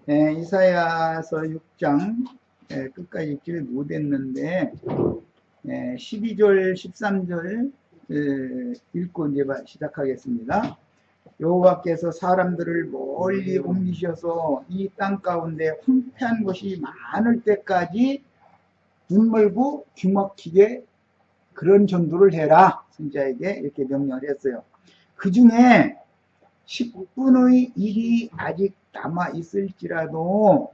이사야서 6장 끝까지 읽지를 못했는데 12절, 13절 읽고 이제 시작하겠습니다. 여호와께서 사람들을 멀리 옮기셔서 이 땅 가운데 황폐한 것이 많을 때까지 눈멀고 귀막히게 그런 전도를 해라. 선지자에게 이렇게 명령을 했어요. 그 중에 10분의 1이 아직 남아 있을지라도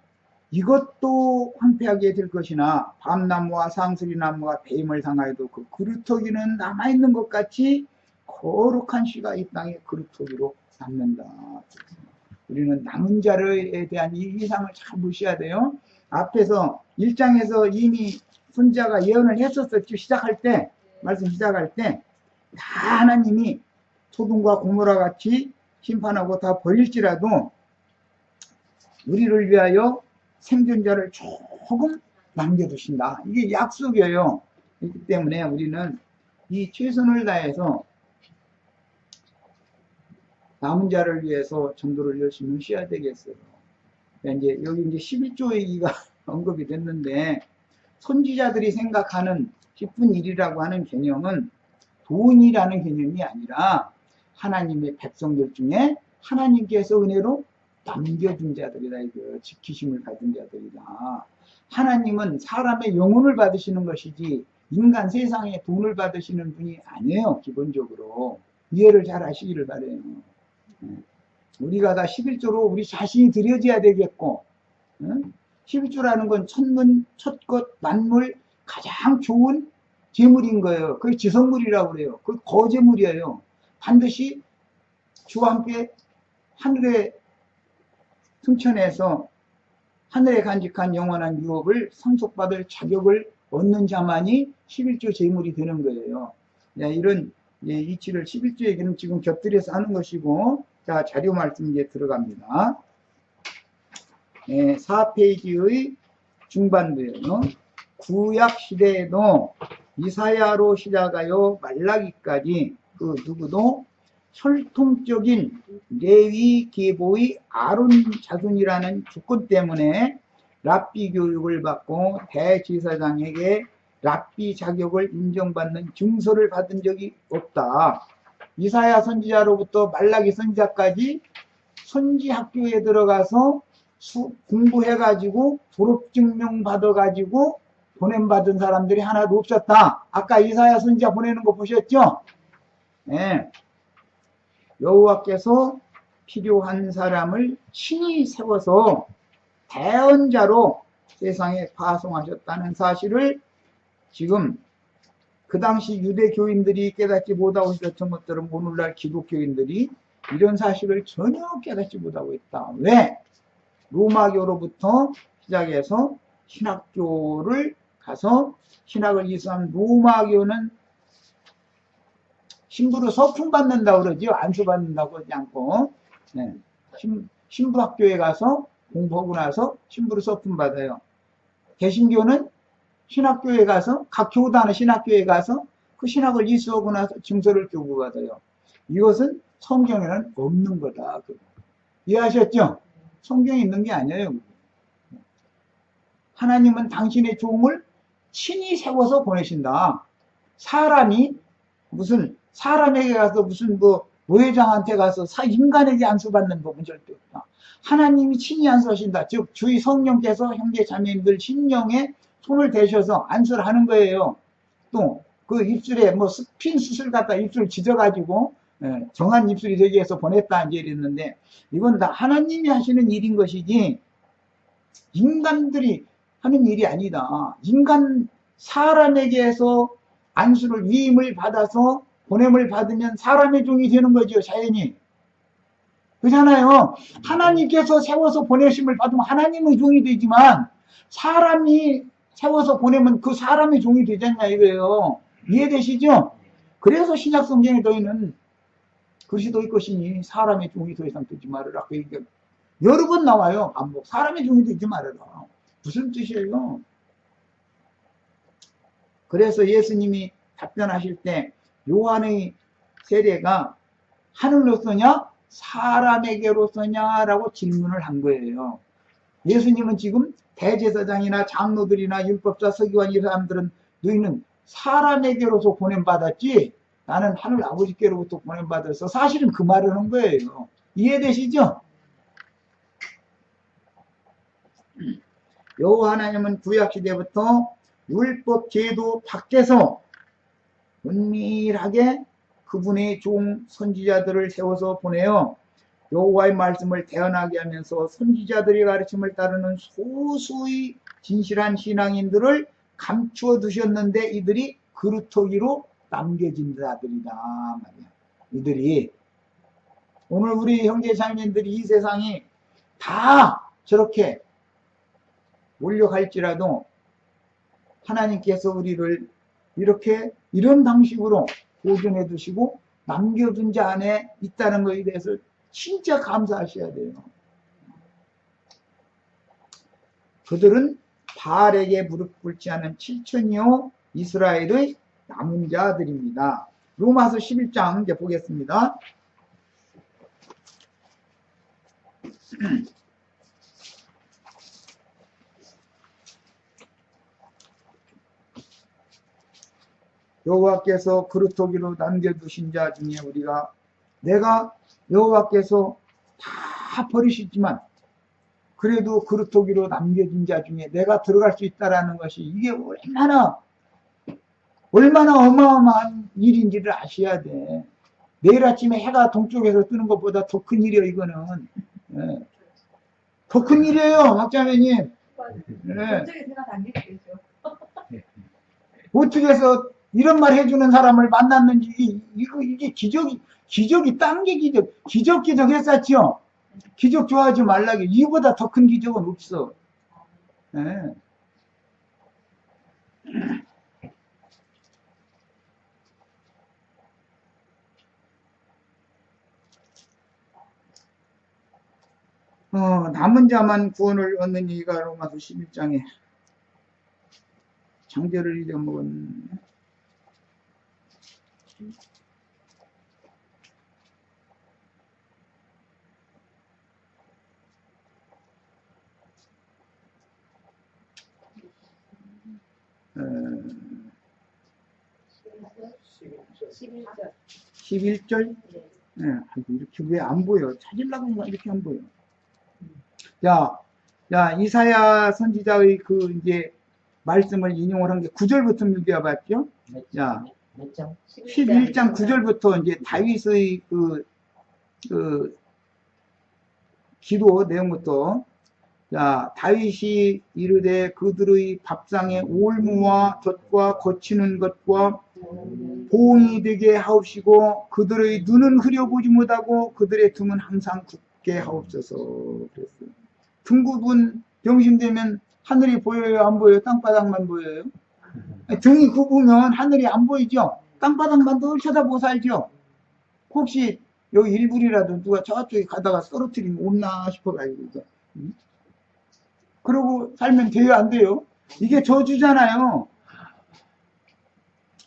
이것도 황폐하게 될 것이나 밤나무와 상수리나무가 배임을 상하여도 그 그루터기는 남아있는 것 같이 거룩한 씨가 이 땅에 그루터기로 남는다. 우리는 남은 자에 대한 이 이상을 잘 보셔야 돼요. 앞에서 1장에서 이미 선지자가 예언을 했었었죠. 시작할 때, 말씀 시작할 때 다 하나님이 소돔과 고모라 같이 심판하고 다 버릴지라도 우리를 위하여 생존자를 조금 남겨두신다. 이게 약속이에요. 그렇기 때문에 우리는 이 최선을 다해서 남은 자를 위해서 전도를 열심히 하셔야 되겠어요. 이제 여기 이제 11조 얘기가 언급이 됐는데, 선지자들이 생각하는 10분 1이라고 하는 개념은 돈이라는 개념이 아니라 하나님의 백성들 중에 하나님께서 은혜로 남겨준 자들이다. 이거 지키심을 받은 자들이다. 하나님은 사람의 영혼을 받으시는 것이지 인간 세상에 돈을 받으시는 분이 아니에요. 기본적으로 이해를 잘 하시기를 바라요. 우리가 다 11조로 우리 자신이 드려져야 되겠고, 11조라는 건 천문, 첫것, 만물, 가장 좋은 재물인 거예요. 그게 지성물이라고 그래요. 그게 거제물이에요. 반드시 주와 함께 하늘에 승천해서 하늘에 간직한 영원한 유업을 상속받을 자격을 얻는 자만이 11조 재물이 되는 거예요. 이런 이치를 11조 얘기는 지금 곁들여서 하는 것이고, 자, 자료 말씀 이제 들어갑니다. 4페이지의 중반부에요. 구약 시대에도 이사야로 시작하여 말라기까지 그 누구도 혈통적인 레위 계보의 아론 자손이라는 조건 때문에 랍비 교육을 받고 대제사장에게 랍비 자격을 인정받는 증서를 받은 적이 없다. 이사야 선지자로부터 말라기 선지자까지 선지학교에 들어가서 공부해가지고 졸업증명 받아가지고 보냄받은 사람들이 하나도 없었다. 아까 이사야 선지자 보내는 거 보셨죠? 네. 여호와께서 필요한 사람을 친히 세워서 대언자로 세상에 파송하셨다는 사실을 지금 그 당시 유대 교인들이 깨닫지 못하고 있었던 것들은 오늘날 기독교인들이 이런 사실을 전혀 깨닫지 못하고 있다. 왜? 로마교로부터 시작해서 신학교를 가서 신학을 이수한 로마교는 신부로 서품 받는다고 그러죠. 안수 받는다고 하지 않고. 네. 신부학교에 가서 공부하고 나서 신부로 서품 받아요. 개신교는 신학교에 가서, 각 교단의 신학교에 가서 그 신학을 이수하고 나서 증서를 교부받아요. 이것은 성경에는 없는 거다. 이해하셨죠? 성경에 있는 게 아니에요. 하나님은 당신의 종을 친히 세워서 보내신다. 사람이 무슨 사람에게 가서 무슨 노회장한테 가서 인간에게 안수받는 법은 절대 없다. 하나님이 친히 안수하신다. 즉 주의 성령께서 형제 자매님들 심령에 손을 대셔서 안수를 하는 거예요. 또 그 입술에 스핀 수술 갖다 입술 지져가지고 정한 입술이 되기 위해서 보냈다 이제 이랬는데, 이건 다 하나님이 하시는 일인 것이지 인간들이 하는 일이 아니다. 인간 사람에게서 안수를 위임을 받아서 보냄을 받으면 사람의 종이 되는 거죠. 자연히. 그렇잖아요. 하나님께서 세워서 보내심을 받으면 하나님의 종이 되지만 사람이 세워서 보내면 그 사람의 종이 되지 않냐 이거예요. 이해되시죠? 그래서 신약 성경에 너희는 그리스도의 것이니 사람의 종이 더 이상 되지 말아라. 그 얘기가 여러 번 나와요. 반복. 사람의 종이 되지 말아라. 무슨 뜻이에요? 그래서 예수님이 답변하실 때 요한의 세례가 하늘로서냐 사람에게로서냐라고 질문을 한 거예요. 예수님은 지금 대제사장이나 장로들이나 율법사, 서기관 이 사람들은 너희는 사람에게로서 보냄받았지 나는 하늘 아버지께로부터 보냄받았어. 사실은 그 말을 하는 거예요. 이해되시죠? 여호와 하나님은 구약시대부터 율법 제도 밖에서 은밀하게 그분의 종 선지자들을 세워서 보내요. 여호와의 말씀을 대언하게 하면서 선지자들의 가르침을 따르는 소수의 진실한 신앙인들을 감추어 두셨는데 이들이 그루터기로 남겨진 자들이다 말이야. 이들이 오늘 우리 형제 자매님들이 이 세상이 다 저렇게 몰려갈지라도 하나님께서 우리를 이렇게 이런 방식으로 보존해 두시고 남겨둔 자 안에 있다는 것에 대해서 진짜 감사하셔야 돼요. 그들은 바알에게 무릎 꿇지 않은 7천여 이스라엘의 남은 자들입니다. 로마서 11장 이제 보겠습니다. 여호와께서 그루터기로 남겨두신 자 중에 우리가 내가 여호와께서 다 버리시지만 그래도 그루터기로 남겨진 자 중에 내가 들어갈 수 있다라는 것이 이게 얼마나 어마어마한 일인지를 아셔야 돼. 내일 아침에 해가 동쪽에서 뜨는 것보다 더 큰 일이에요, 이거는. 예. 더 큰 일이에요, 박자매님. 예. 어떻게 해서 이런 말 해주는 사람을 만났는지, 이게 기적이 딴 게 기적 했었죠? 기적 좋아하지 말라고. 이보다 더 큰 기적은 없어. 예. 남은 자만 구원을 얻는 이가 로마서 11장에 장절을 잊어먹었네. 어, 11절? 네, 이렇게 왜 안 보여? 찾으려고 하면 이렇게 안 보여. 야, 이사야 선지자의 그 이제 말씀을 인용을 한 게 9절부터 읽어 봤죠? 자, 11장 9절부터 이제 다윗의 그 기도 내용부터 자, 다윗이 이르되 그들의 밥상에 올무와 젖과 거치는 것과 보응이 되게 하옵시고 그들의 눈은 흐려보지 못하고 그들의 등은 항상 굳게 하옵소서. 그랬어요. 등굽은 병신되면 하늘이 보여요, 안 보여요? 땅바닥만 보여요? 등이 굽으면 하늘이 안 보이죠? 땅바닥만 늘 쳐다보고 살죠? 혹시 여기 일불이라도 누가 저쪽에 가다가 떨어뜨리면 없나 싶어가지고 그러고 살면 돼요, 안 돼요? 이게 저주잖아요.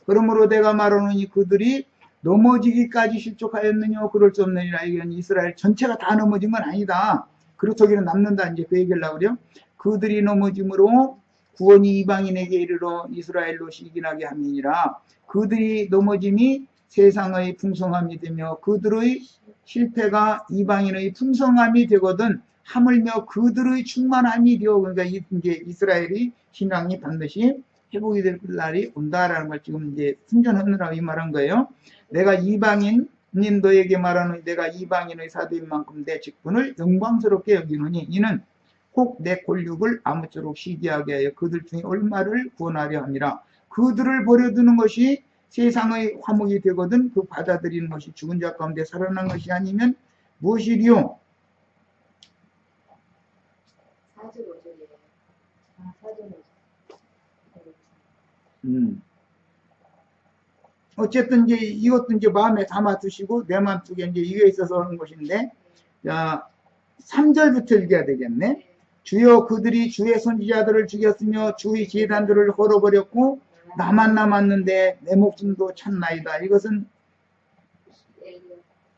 그러므로 내가 말하노니 그들이 넘어지기까지 실족하였느냐 그럴 수 없느니라. 이건 이스라엘 전체가 다 넘어진 건 아니다. 그루터기는 남는다. 이제 그 얘기를 하려고 그들이 넘어짐으로 구원이 이방인에게 이르러 이스라엘로 시기나게 함이니라. 그들이 넘어짐이 세상의 풍성함이 되며 그들의 실패가 이방인의 풍성함이 되거든 하물며 그들의 충만함이 되어 그러니까 이제 이스라엘의 신앙이 반드시 회복이 될 날이 온다라는 걸 지금 이제 순전하느라고 이 말한 거예요. 내가 이방인인 너에게 말하노니 내가 이방인의 사도인 만큼 내 직분을 영광스럽게 여기노니 이는 혹 내 권력을 아무쪼록 시기하게 하여 그들 중에 얼마를 구원하려 함이라. 그들을 버려두는 것이 세상의 화목이 되거든 그 받아들이는 것이 죽은 자 가운데 살아난 것이 아니면 무엇이리요? 4절 어쨌든 이제 이것도 이제 마음에 담아 두시고 내 마음속에 이제 이게 있어서 하는 것인데, 자 3절부터 읽어야 되겠네. 주여 그들이 주의 선지자들을 죽였으며 주의 제단들을 헐어버렸고 나만 남았는데 내 목숨도 찾나이다. 이것은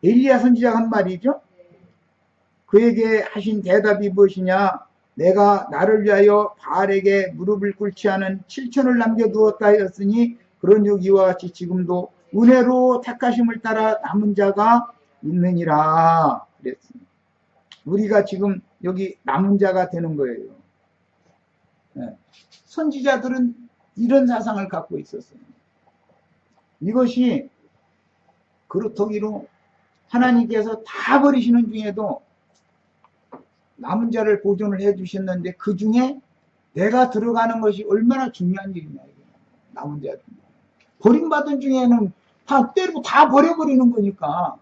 엘리야 선지자가 한 말이죠. 그에게 하신 대답이 무엇이냐? 내가 나를 위하여 바알에게 무릎을 꿇지 않은 7천을 남겨두었다 하였으니 그런즉 이와 같이 지금도 은혜로 택하심을 따라 남은 자가 있느니라 그랬습니다. 우리가 지금 여기 남은 자가 되는 거예요. 네. 선지자들은 이런 사상을 갖고 있었어요. 이것이 그렇더기로 하나님께서 다 버리시는 중에도 남은 자를 보존을 해 주셨는데 그 중에 내가 들어가는 것이 얼마나 중요한 일이냐. 남은 자들. 버림받은 중에는 다 때리고 다 버려버리는 거니까.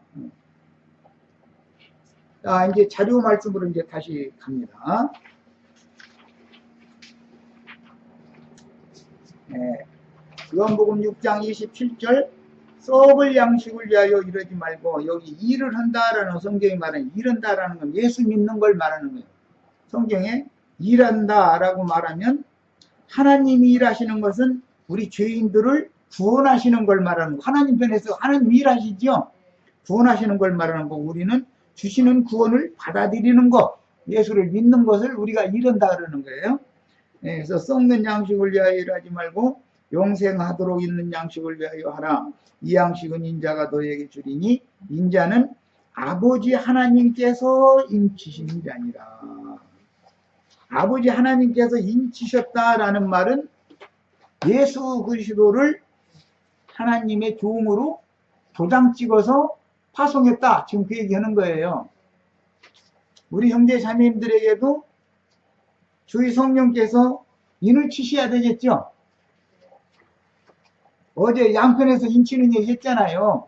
자, 이제 자료 말씀으로 이제 다시 갑니다. 네. 요한복음 6장 27절 썩을 양식을 위하여 이러지 말고 여기 일을 한다라는 성경이 말하는 일한다라는 건 예수 믿는 걸 말하는 거예요. 성경에 일한다라고 말하면 하나님이 일하시는 것은 우리 죄인들을 구원하시는 걸 말하는 거. 하나님 편에서 하나님 일하시죠. 구원하시는 걸 말하는 거. 우리는 주시는 구원을 받아들이는 것, 예수를 믿는 것을 우리가 일한다 그러는 거예요. 네, 그래서 썩는 양식을 위하여 일하지 말고 영생하도록 있는 양식을 위하여 하라. 이 양식은 인자가 너에게 주리니 인자는 아버지 하나님께서 인치신 자니라. 아버지 하나님께서 인치셨다라는 말은 예수 그리스도를 하나님의 종으로 도장 찍어서 파송했다. 지금 그 얘기하는 거예요. 우리 형제 자매님들에게도 주의 성령께서 인을 치셔야 되겠죠. 어제 양편에서 인치는 얘기 했잖아요.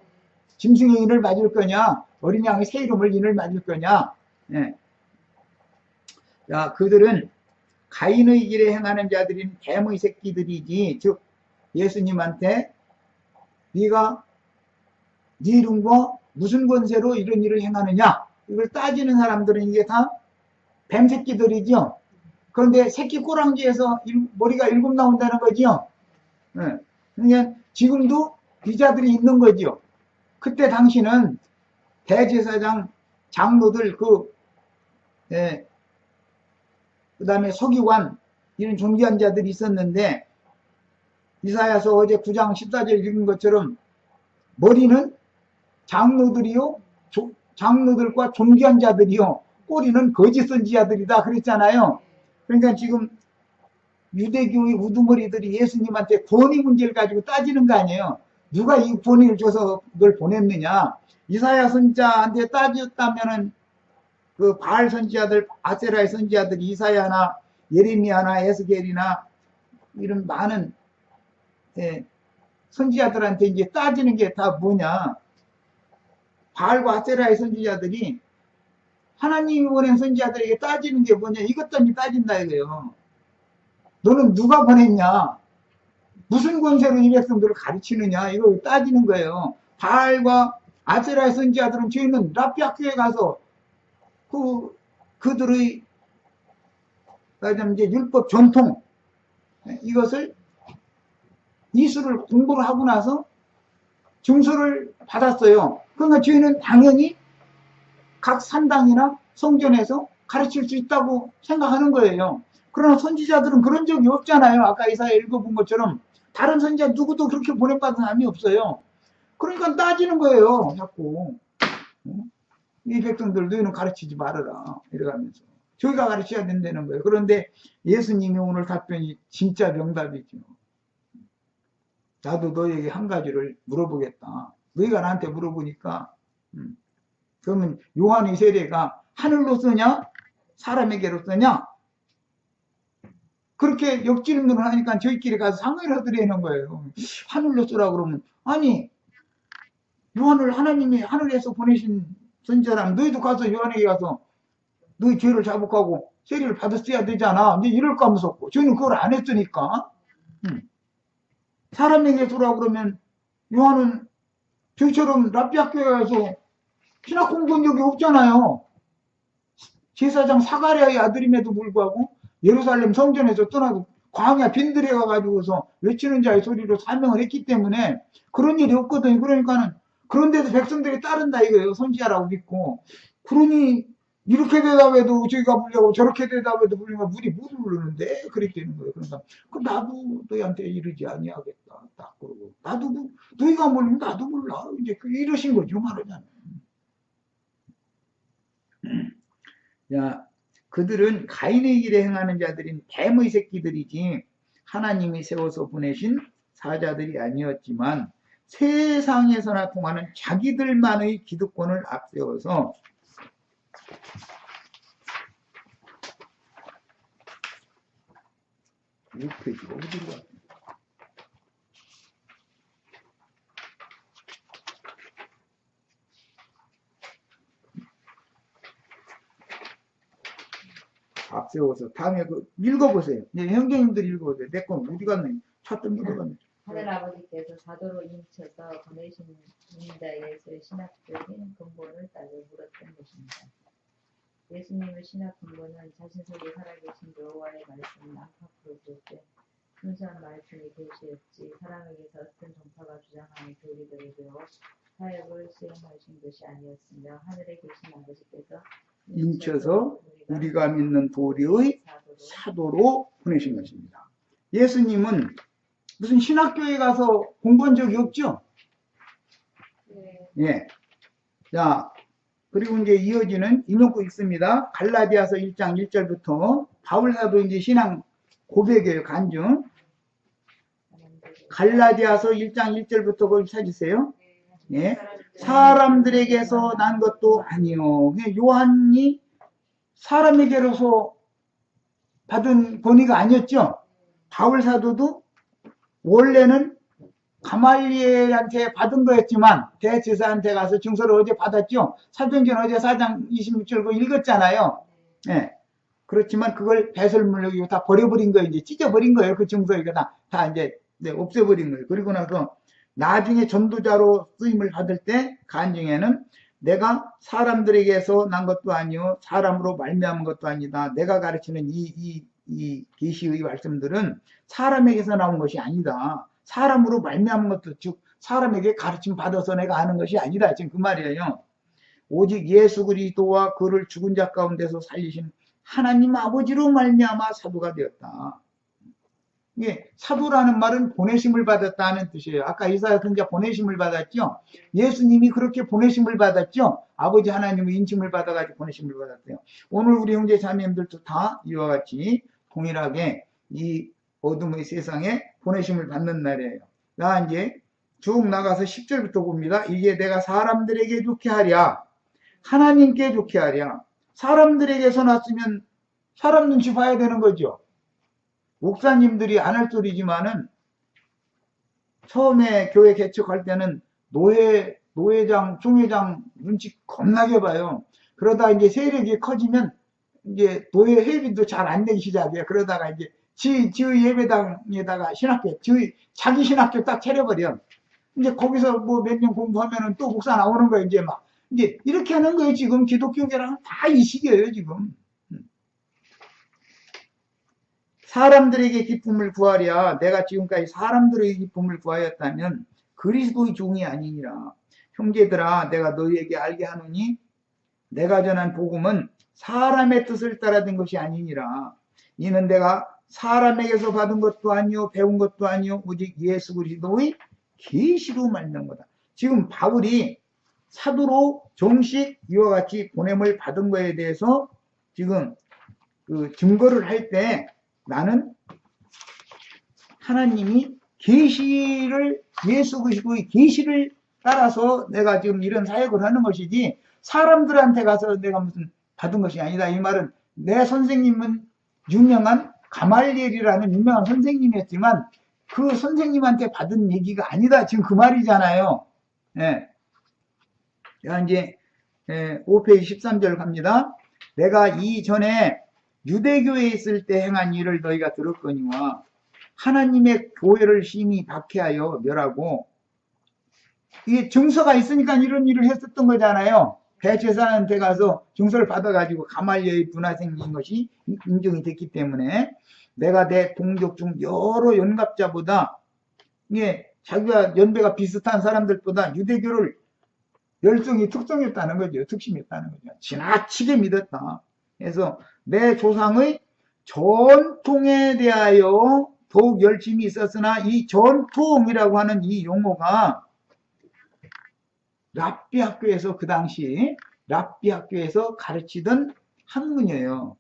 짐승의 인을 맞을 거냐, 어린 양의 새 이름을 인을 맞을 거냐. 네. 자, 그들은 가인의 길에 행하는 자들인 뱀의 새끼들이지, 즉 예수님한테 네가 네 이름과 무슨 권세로 이런 일을 행하느냐, 이걸 따지는 사람들은 이게 다 뱀 새끼들이죠. 그런데 새끼 꼬랑지에서 머리가 7 나온다는 거죠. 네. 그러니까 지금도 비자들이 있는 거죠. 그때 당시는 대제사장, 장로들, 그 다음에 서기관, 이런 존귀한 자들이 있었는데, 이사야서 어제 9장 14절 읽은 것처럼 머리는 장로들이요, 장로들과 존귀한 자들이요, 꼬리는 거짓 선지자들이다 그랬잖아요. 그러니까 지금 유대교의 우두머리들이 예수님한테 권위 문제를 가지고 따지는 거 아니에요. 누가 이 권위를 줘서 그걸 보냈느냐. 이사야 선지자한테 따졌다면은 그 바알 선지자들, 아세라의 선지자들, 이사야나 예레미야나 에스겔이나 이런 많은 선지자들한테 이제 따지는 게 다 뭐냐. 바알과 아세라의 선지자들이 하나님이 보낸 선지자들에게 따지는 게 뭐냐. 이것들이 따진다 이거예요. 너는 누가 보냈냐? 무슨 권세로 이 백성들을 가르치느냐? 이거 따지는 거예요. 바알과 아세라의 선지자들은 저희는 랍비 학교에 가서 그들의 이제 율법 전통 이것을 이수를 공부를 하고 나서 증서를 받았어요. 그러니까 저희는 당연히 각 산당이나 성전에서 가르칠 수 있다고 생각하는 거예요. 그러나 선지자들은 그런 적이 없잖아요. 아까 이사야 읽어본 것처럼 다른 선지자 누구도 그렇게 보내받은 사람이 없어요. 그러니까 따지는 거예요. 자꾸 이 백성들 너희는 가르치지 말아라 이래가면서 저희가 가르쳐야 된다는 거예요. 그런데 예수님이 오늘 답변이 진짜 명답이죠. 나도 너에게 한 가지를 물어보겠다. 너희가 나한테 물어보니까 그러면 요한의 세례가 하늘로 쓰냐 사람에게로 쓰냐, 그렇게 역질문을 하니까 저희끼리 가서 상의를 하더라는 거예요. 하늘로 쓰라고 그러면, 아니 요한을 하나님이 하늘에서 보내신 선지자라면 너희도 가서 요한에게 가서 너희 죄를 자복하고 세례를 받았어야 되잖아. 근데 이럴까 무섭고 저희는 그걸 안 했으니까. 사람에게 주라고 그러면 요한은 저희처럼 랍비 학교에 가서 신학 공부한 적이 없잖아요. 제사장 사가랴의 아들임에도 불구하고 예루살렘 성전에서 떠나고 광야 빈들에 가가지고서 외치는 자의 소리로 사명을 했기 때문에 그런 일이 없거든요. 그러니까는 그런데도 백성들이 따른다 이거예요. 선지자라고 믿고. 그러니 이렇게 대답해도 저희가 불려고 저렇게 대답해도 불리면 물이 못 부르는데 그렇게 되는 거예요. 그러니까 그 나도 너희한테 이러지 아니하겠다. 딱 그러고 나도 너희가 모르면 나도 몰라. 이제 이러신 거죠 말하자면. 야, 그들은 가인의 길에 행하는 자들인 뱀의 새끼들이지 하나님이 세워서 보내신 사자들이 아니었지만 세상에서나 통하는 자기들만의 기득권을 앞세워서 이 페이지가 어디로 갔냐? 앞세워서 다음에 읽어보세요. 네, 형제님들 읽어보세요. 내 건 어디 갔네? 찾던 거 갔네. 하늘아버지께서 사도로 인쳐서 보내신 인자 예수의 신학적인 근본을 따져 물었던 것입니다. 예수님의 신학 근본은 자신 속에 살아계신 여호와의 말씀을 안팎으로 볼 때 순수한 말씀이 계시였지 사람에게서 어떤 종파가 주장하는 교리들을 배워 사역을 수행하신 것이 아니었으며 하늘에 계신 아버지께서 인쳐서 우리가 믿는 도리의 사도로 보내신 것입니다. 예수님은 무슨 신학교에 가서 공부한 적이 없죠? 네. 예. 자, 그리고 이제 이어지는 인용구 있습니다. 갈라디아서 1장 1절부터 바울사도 이제 신앙 고백이에요. 간증. 갈라디아서 1장 1절부터 그걸 찾으세요. 예. 사람들에게서 난 것도 아니요. 요한이 사람에게로서 받은 권위가 아니었죠. 바울사도도 원래는 가말리엘한테 받은 거였지만 대제사한테 가서 증서를 어제 받았죠. 사도행전 어제 4장 26절 그 읽었잖아요. 예. 그렇지만 그걸 배설물로 다 버려버린 거예요. 이제 찢어버린 거예요. 그 증서 이거 다 이제 없애버린 거예요. 그리고 나서 나중에 전도자로 쓰임을 받을 때 간증에는 내가 사람들에게서 난 것도 아니요 사람으로 말미암은 것도 아니다. 내가 가르치는 이 계시의 말씀들은 사람에게서 나온 것이 아니다. 사람으로 말미암은 것도 즉 사람에게 가르침 받아서 내가 아는 것이 아니다. 지금 그 말이에요. 오직 예수 그리스도와 그를 죽은 자 가운데서 살리신 하나님 아버지로 말미암아 사도가 되었다. 이게 사도라는 말은 보내심을 받았다는 뜻이에요. 아까 이사야 선지자 보내심을 받았죠. 예수님이 그렇게 보내심을 받았죠. 아버지 하나님의 인침을 받아가지고 보내심을 받았대요. 오늘 우리 형제 자매님들도 다 이와 같이 동일하게 이 어둠의 세상에 보내심을 받는 날이에요. 나 이제 쭉 나가서 10절부터 봅니다. 이게 내가 사람들에게 좋게 하랴 하나님께 좋게 하랴. 사람들에게서 났으면 사람 눈치 봐야 되는 거죠. 목사님들이 안 할 소리지만은 처음에 교회 개척할 때는 노회장, 총회장 눈치 겁나게 봐요. 그러다 이제 세력이 커지면 이제 노회 회비도 잘 안 내기 시작해요. 그러다가 이제 지의 예배당에다가 자기 신학교 딱 차려버려. 이제 거기서 뭐 몇 년 공부하면은 또 목사 나오는 거예요. 이제 막. 이제 이렇게 하는 거예요. 지금 기독교계랑 다 이 시기예요. 지금. 사람들에게 기쁨을 구하랴. 내가 지금까지 사람들에게 기쁨을 구하였다면 그리스도의 종이 아니니라. 형제들아 내가 너희에게 알게 하노니 내가 전한 복음은 사람의 뜻을 따라 된 것이 아니니라. 이는 내가 사람에게서 받은 것도 아니요 배운 것도 아니요 오직 예수 그리스도의 계시로 말미암은 거다. 지금 바울이 사도로 정식 이와 같이 보냄을 받은 거에 대해서 지금 그 증거를 할 때 나는 하나님이 계시를 예수 그리스도의 계시를 따라서 내가 지금 이런 사역을 하는 것이지 사람들한테 가서 내가 무슨 받은 것이 아니다. 이 말은 내 선생님은 유명한 가말리엘이라는 유명한 선생님이었지만 그 선생님한테 받은 얘기가 아니다. 지금 그 말이잖아요. 예. 이제 5페이지 13절 갑니다. 내가 이전에 유대교에 있을 때 행한 일을 너희가 들었거니와 하나님의 교회를 심히 박해하여 멸하고 이게 증서가 있으니까 이런 일을 했었던 거잖아요. 대제사한테 가서 증서를 받아가지고 가말리엘의 분화 생긴 것이 인정이 됐기 때문에 내가 내 동족 중 여러 연갑자보다 이게 자기가 연배가 비슷한 사람들보다 유대교를 열성이 특성이었다는 거죠. 특심이었다는 거죠. 지나치게 믿었다. 그래서 내 조상의 전통에 대하여 더욱 열심히 있었으나 이 전통이라고 하는 이 용어가 랍비 학교에서 그 당시 랍비 학교에서 가르치던 학문이에요.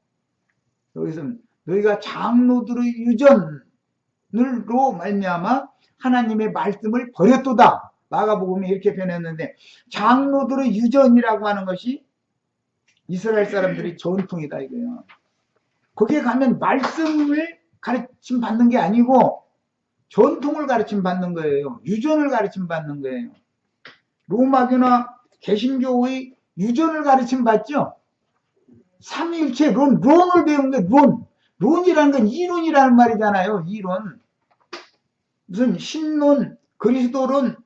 여기서 너희가 장로들의 유전으로 말미암아 하나님의 말씀을 버렸도다. 마가복음에 이렇게 변했는데 장로들의 유전이라고 하는 것이 이스라엘 사람들의 전통이다 이거예요. 거기에 가면 말씀을 가르침 받는 게 아니고 전통을 가르침 받는 거예요. 유전을 가르침 받는 거예요. 로마교나 개신교의 유전을 가르침 받죠. 삼위일체 론을 배운 게 론이라는 건 이론이라는 말이잖아요. 이론. 무슨 신론, 그리스도론,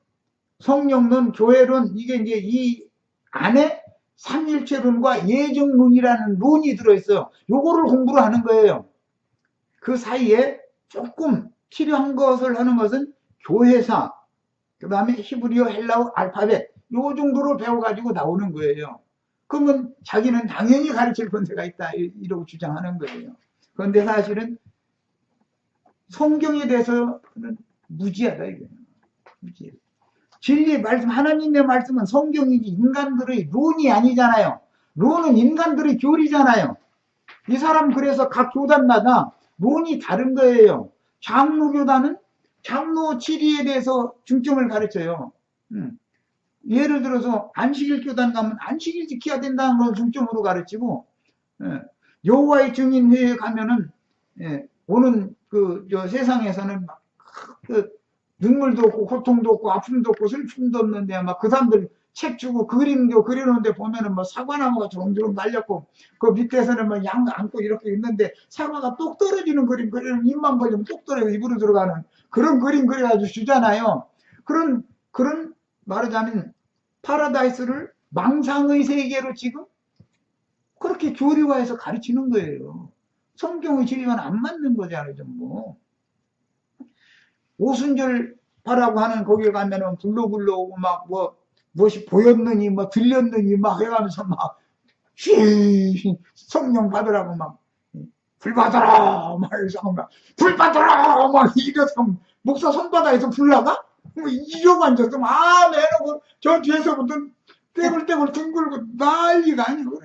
성령론, 교회론, 이게 이제 이 안에 삼일체론과 예정론이라는 론이 들어있어요. 요거를 공부를 하는 거예요. 그 사이에 조금 필요한 것을 하는 것은 교회사, 그 다음에 히브리어, 헬라어, 알파벳, 요 정도를 배워가지고 나오는 거예요. 그러면 자기는 당연히 가르칠 권세가 있다, 이러고 주장하는 거예요. 그런데 사실은 성경에 대해서는 무지하다, 이거예요. 무지해. 진리의 말씀, 하나님의 말씀은 성경이지 인간들의 론이 아니잖아요. 론은 인간들의 교리잖아요. 이 사람 그래서 각 교단마다 론이 다른 거예요. 장로교단은 장로 지리에 대해서 중점을 가르쳐요. 예를 들어서 안식일 교단 가면 안식일 지켜야 된다는 걸 중점으로 가르치고, 여호와의 증인 회에 가면은 오는 세상에서는 막 눈물도 없고 고통도 없고 아픔도 없고 슬픔도 없는데 막 그 사람들 책 주고 그림도 그려놓는데 보면은 뭐 사과나무가 주렁주렁 날렸고 그 밑에서는 뭐 양 안고 이렇게 있는데 사과가 똑 떨어지는 그림 그리는 입만 벌리면 똑 떨어져 입으로 들어가는 그런 그림 그려가지고 주잖아요. 그런 말하자면 파라다이스를 망상의 세계로 지금 그렇게 교리화해서 가르치는 거예요. 성경의 진리와는 안 맞는 거잖아요, 전부. 오순절파라고 하는 거기에 가면은 불러오고 막 무엇이 보였느니 뭐 들렸느니 막 해가면서 막 성령 받으라고 막 불 받아라 막 이러면서 막 불 받아라 막 이래서 목사 손바닥에서 불 나가? 뭐 이러고 앉아서 막 내놓고 저 뒤에서부터 떼굴떼굴 둥글고 난리가 아니고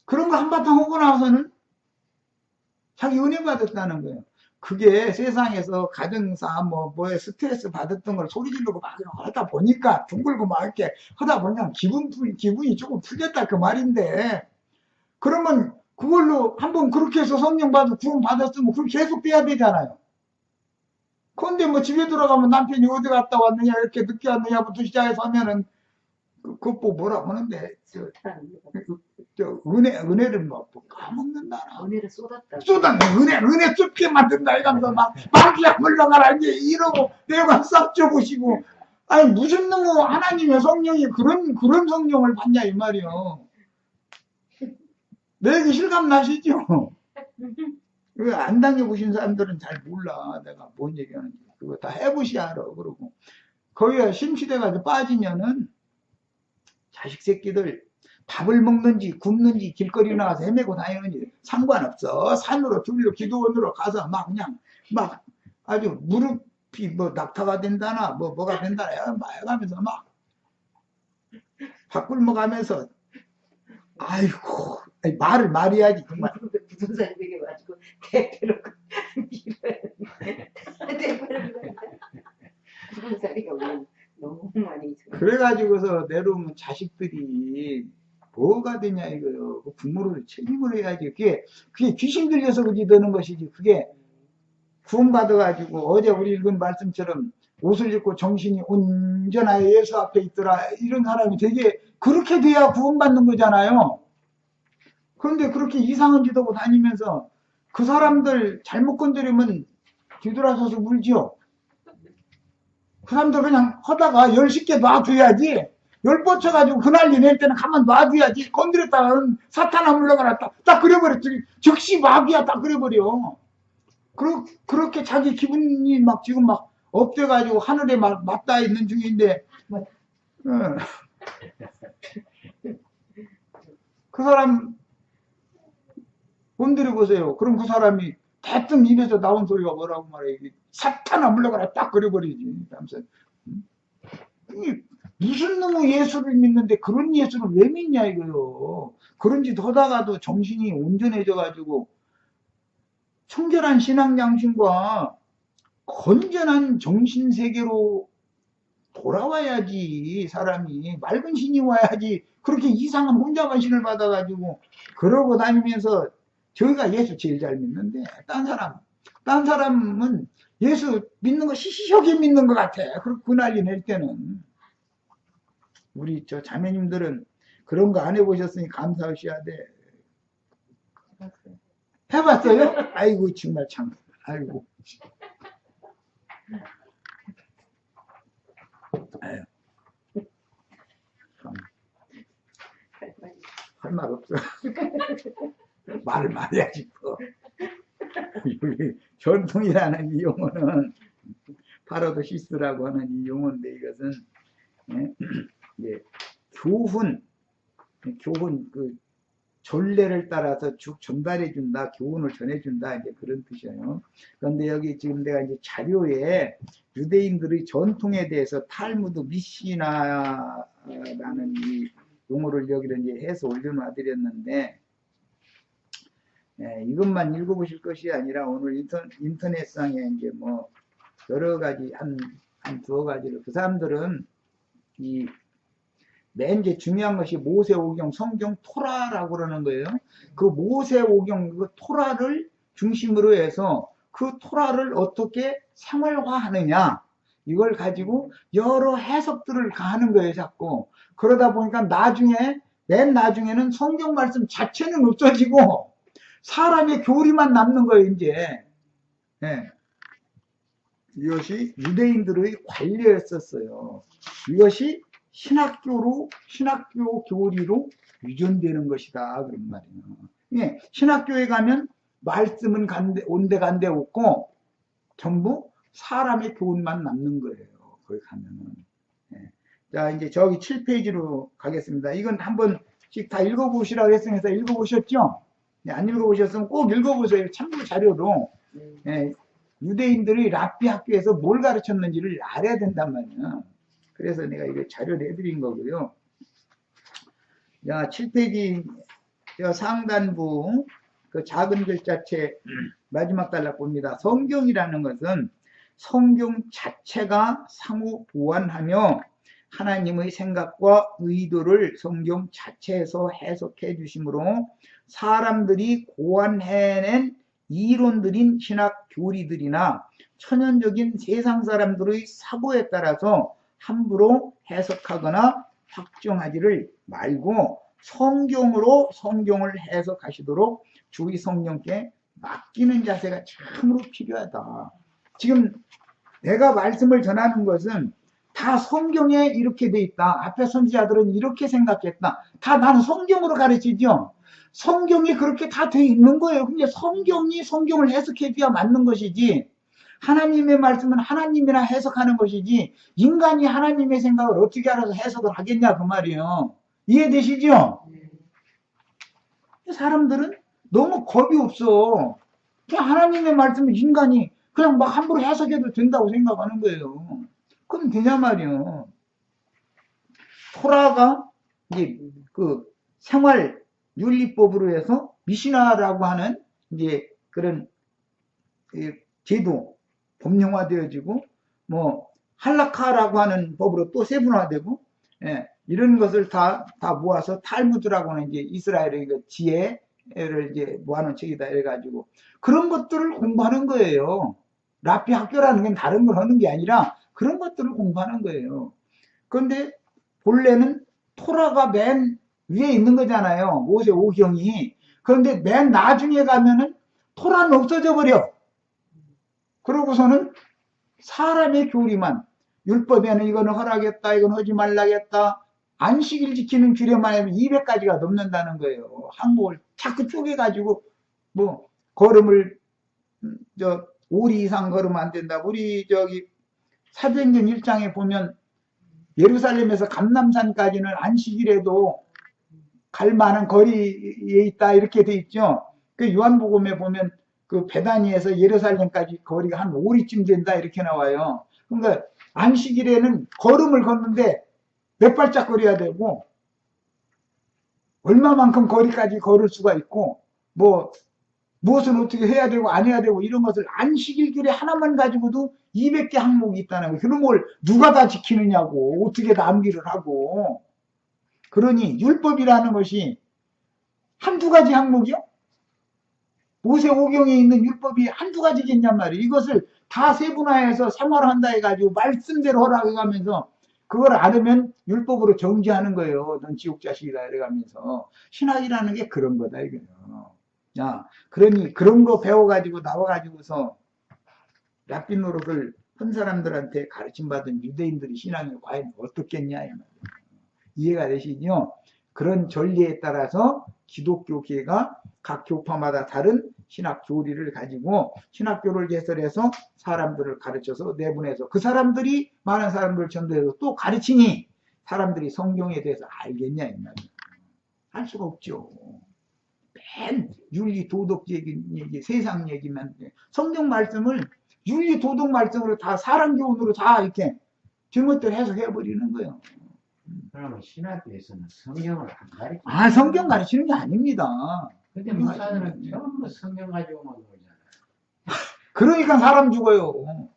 그런 거 한바탕 하고 나서는 자기 은혜 받았다는 거예요. 그게 세상에서 가정사 뭐에 스트레스 받았던 걸 소리 지르고 막 하다 보니까 둥글고 막 이렇게 하다 보니까 기분이 조금 풀렸다 그 말인데, 그러면 그걸로 한번 그렇게 해서 성령 받고 구원 받았으면 그럼 계속 돼야 되잖아요. 그런데 뭐 집에 들어가면 남편이 어디 갔다 왔느냐 이렇게 늦게 왔느냐부터 시작해서 하면은 그거 뭐라고 하는데 은혜를 뭐 까먹는다. 은혜를 쏟았다. 은혜 쏟게 만든다. 이러면서 막 마귀야 물러가라 이제 이러고 내가 싹 줘보시고, 아니 무슨 놈의 하나님의 성령이 그런 성령을 받냐 이 말이요. 내게 실감 나시죠? 안 당해보신 사람들은 잘 몰라. 내가 뭔 얘기하는지. 그거 다 해보셔야 알아. 그러고 거기가 심시대가 빠지면은 자식 새끼들 밥을 먹는지 굶는지 길거리 나가서 헤매고 다니는지 상관없어. 산으로 둘로 기도원으로 가서 막 그냥 막 아주 무릎이 뭐 낙타가 된다나 뭐가 된다나 막 해가면서 막 밥 굶어가면서 아이고 말을 해야지 정말. 부동산이 되게가지고 대표로 부동산이가 너무 많이 그래가지고서 내려오면 자식들이 뭐가 되냐 이거요. 부모를 책임을 해야지. 그게 귀신 들려서 그지 되는 것이지. 그게 구원받아가지고 어제 우리 읽은 말씀처럼 옷을 입고 정신이 온전하게 예수 앞에 있더라 이런 사람이 되게 그렇게 돼야 구원받는 거잖아요. 그런데 그렇게 이상한 짓 하고 다니면서 그 사람들 잘못 건드리면 뒤돌아서서 울지요. 그 사람들 그냥 하다가 10개 놔둬야지. 열 뻗쳐가지고 그 난리 낼 때는 가만 놔둬야지. 건드렸다가는 사탄아 물러가라 딱 그래버렸지. 즉시 마귀야 딱 그래버려. 그렇게 자기 기분이 막 지금 막 업돼가지고 하늘에 막 맞닿아 있는 중인데 어. 그 사람 건드려 보세요. 그럼 그 사람이 대뜸 입에서 나온 소리가 뭐라고 말해. 사탄아 물러가라 딱 그려버리지. 하면서 무슨 놈의 예수를 믿는데 그런 예수를 왜 믿냐 이거요. 그런 짓 하다가도 정신이 온전해져 가지고 청결한 신앙 양심과 건전한 정신 세계로 돌아와야지. 사람이 맑은 신이 와야지. 그렇게 이상한 혼자만 신을 받아가지고 그러고 다니면서 저희가 예수 제일 잘 믿는데 딴 사람은 예수 믿는 거 시시하게 믿는 것 같아. 그 난리 낼 때는. 우리 저 자매님들은 그런 거 안 해보셨으니 감사하셔야 돼. 해봤어요? 아이고 정말 참. 아이고. 아유. 할 말 없어. 말을 말해야지 또. 여기 전통이라는 이 용어는 파라도시스라고 하는 이 용어인데 이것은 예, 교훈 그 전례를 따라서 쭉 전달해 준다, 교훈을 전해 준다 이제 그런 뜻이에요. 그런데 여기 지금 내가 이제 자료에 유대인들의 전통에 대해서 탈무드 미시나라는 이 용어를 여기를 이제 해서 올려놔 드렸는데 예, 이것만 읽어보실 것이 아니라 오늘 인터넷상에 이제 뭐 여러 가지 한 두어 가지를 그 사람들은 맨 이제 중요한 것이 모세오경 성경 토라라고 그러는 거예요. 그 모세오경 그 토라를 중심으로 해서 그 토라를 어떻게 생활화하느냐 이걸 가지고 여러 해석들을 가하는 거예요, 자꾸. 그러다 보니까 맨 나중에는 성경 말씀 자체는 없어지고 사람의 교리만 남는 거예요, 이제. 네. 이것이 유대인들의 관례였었어요. 이것이 신학교 교리로 유전되는 것이다. 그런 말이에요. 예, 신학교에 가면 말씀은 온데간데 없고 전부 사람의 교훈만 남는 거예요. 거기 가면은. 예. 자, 이제 저기 7페이지로 가겠습니다. 이건 한 번씩 다 읽어보시라고 했으면서 읽어보셨죠? 예, 안 읽어보셨으면 꼭 읽어보세요. 참고 자료로. 예, 유대인들이 랍비 학교에서 뭘 가르쳤는지를 알아야 된단 말이야. 그래서 내가 이거 자료를 해드린 거고요. 자, 7페이지 상단부 그 작은 글자체 마지막 단락 봅니다. 성경이라는 것은 성경 자체가 상호 보완하며 하나님의 생각과 의도를 성경 자체에서 해석해 주심으로 사람들이 고안해낸 이론들인 신학 교리들이나 천연적인 세상 사람들의 사고에 따라서 함부로 해석하거나 확정하지를 말고 성경으로 성경을 해석하시도록 주의 성령께 맡기는 자세가 참으로 필요하다. 지금 내가 말씀을 전하는 것은 다 성경에 이렇게 돼 있다. 앞에 선지자들은 이렇게 생각했다. 다 나는 성경으로 가르치죠. 성경이 그렇게 다 돼 있는 거예요. 근데 성경이 성경을 해석해 줘야 맞는 것이지 하나님의 말씀은 하나님이나 해석하는 것이지 인간이 하나님의 생각을 어떻게 알아서 해석을 하겠냐 그 말이에요. 이해되시죠? 사람들은 너무 겁이 없어. 그냥 하나님의 말씀을 인간이 그냥 막 함부로 해석해도 된다고 생각하는 거예요. 그럼 되냐 말이에요. 토라가 이제 그 생활 윤리법으로 해서 미시나라고 하는 이제 그런 제도 법령화되어지고 뭐 할라카라고 하는 법으로 또 세분화되고 예, 이런 것을 다 모아서 탈무드라고 하는 이제 이스라엘의 그 지혜를 이제 모아놓은 책이다 이래가지고 그런 것들을 공부하는 거예요. 랍비 학교라는 건 다른 걸 하는 게 아니라 그런 것들을 공부하는 거예요. 그런데 본래는 토라가 맨 위에 있는 거잖아요. 모세 오경이. 그런데 맨 나중에 가면은 토라는 없어져 버려. 그러고서는 사람의 교리만 율법에는 이거는 허락했다, 이건 하지 말라겠다. 안식일 지키는 규례만 하면 200가지가 넘는다는 거예요. 항목을 자꾸 쪼개가지고 뭐 걸음을 오리 이상 걸으면 안 된다. 우리 저기 사도행전 1장에 보면 예루살렘에서 감람산까지는 안식일에도 갈 만한 거리에 있다 이렇게 돼 있죠. 그 요한복음에 보면 그 베다니에서 예루살렘까지 거리가 한 5리쯤 된다 이렇게 나와요. 그러니까 안식일에는 걸음을 걷는데 몇 발짝 걸어야 되고 얼마만큼 거리까지 걸을 수가 있고 뭐 무엇은 어떻게 해야 되고 안 해야 되고 이런 것을 안식일길에 하나만 가지고도 200개 항목이 있다는 거예요. 그런 걸 누가 다 지키느냐고 어떻게 남기를 하고. 그러니 율법이라는 것이 한두 가지 항목이요? 모세오경에 있는 율법이 한두 가지겠냔 말이에요. 이것을 다 세분화해서 생활한다 해가지고 말씀대로 허락해가면서 그걸 알으면 율법으로 정지하는 거예요. 넌 지옥 자식이다 이래가면서. 신학이라는 게 그런 거다 이거예요. 자, 그러니 그런 거 배워가지고 나와가지고서 랍비 노릇을 한 사람들한테 가르침받은 유대인들이 신앙이 과연 어떻겠냐 이 말이에요. 이해가 되시죠? 그런 전례에 따라서 기독교계가 각 교파마다 다른 신학 교리를 가지고 신학교를 개설해서 사람들을 가르쳐서 내보내서 그 사람들이 많은 사람들을 전도해서 또 가르치니 사람들이 성경에 대해서 알겠냐 이 말이에요. 알 수가 없죠. 맨 윤리 도덕적인 얘기, 세상 얘기만 성경 말씀을 윤리 도덕 말씀으로 다 사람 교훈으로 다 이렇게 제멋대로 해석해 버리는 거예요. 그러면 신학교에서는 성경을 안 가르쳐. 아, 성경 가르치는 게 아닙니다. 근데 목사들은 전부 성경 가지고만 놀잖아요. 그러니까 사람 죽어요.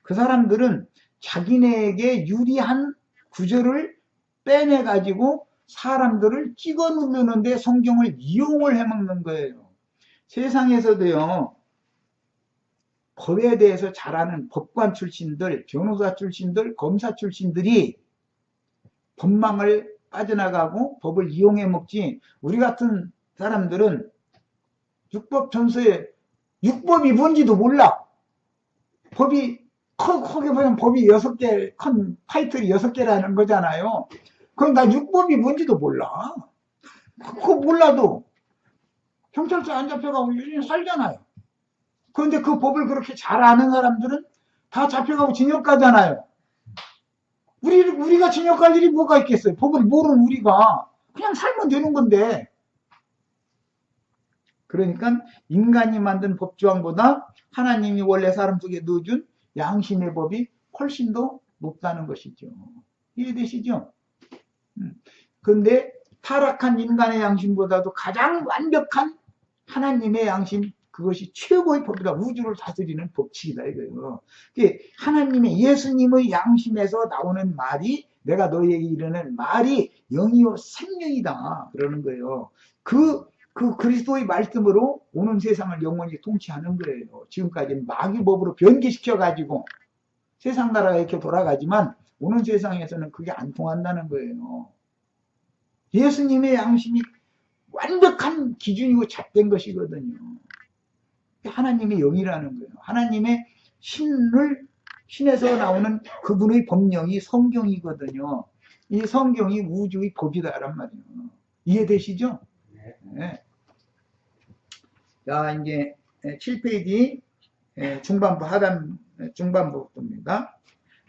그 사람들은 자기네에게 유리한 구절을 빼내가지고 사람들을 찍어 누르는데 성경을 이용을 해먹는 거예요. 세상에서도요, 법에 대해서 잘 아는 법관 출신들, 변호사 출신들, 검사 출신들이 법망을 빠져나가고 법을 이용해 먹지, 우리 같은 사람들은 율법 전서에 율법이 뭔지도 몰라. 법이 크게 보면 법이 6개, 큰 타이틀이 6개라는 거잖아요. 그럼 나 율법이 뭔지도 몰라. 그거 몰라도 경찰서 안 잡혀가고 요즘 살잖아요. 그런데 그 법을 그렇게 잘 아는 사람들은 다 잡혀가고 징역 가잖아요. 우리가 징역 갈 일이 뭐가 있겠어요? 법을 모르는 우리가 그냥 살면 되는 건데. 그러니까 인간이 만든 법조항보다 하나님이 원래 사람 속에 넣어준 양심의 법이 훨씬 더 높다는 것이죠. 이해되시죠? 그런데 타락한 인간의 양심보다도 가장 완벽한 하나님의 양심, 그것이 최고의 법이다. 우주를 다스리는 법칙이다 이거예요. 하나님의 예수님의 양심에서 나오는 말이, 내가 너희에게 이르는 말이 영이요 생명이다 그러는 거예요. 그 그리스도의 말씀으로 오는 세상을 영원히 통치하는 거예요. 지금까지 마귀 법으로 변기시켜 가지고 세상 나라가 이렇게 돌아가지만 오는 세상에서는 그게 안 통한다는 거예요. 예수님의 양심이 완벽한 기준이고 잣된 것이거든요. 하나님의 영이라는 거예요. 하나님의 신에서 나오는 그분의 법령이 성경이거든요. 이 성경이 우주의 법이다란 말이에요. 이해되시죠? 네. 자, 이제 7페이지 중반부 하단 중반부입니다.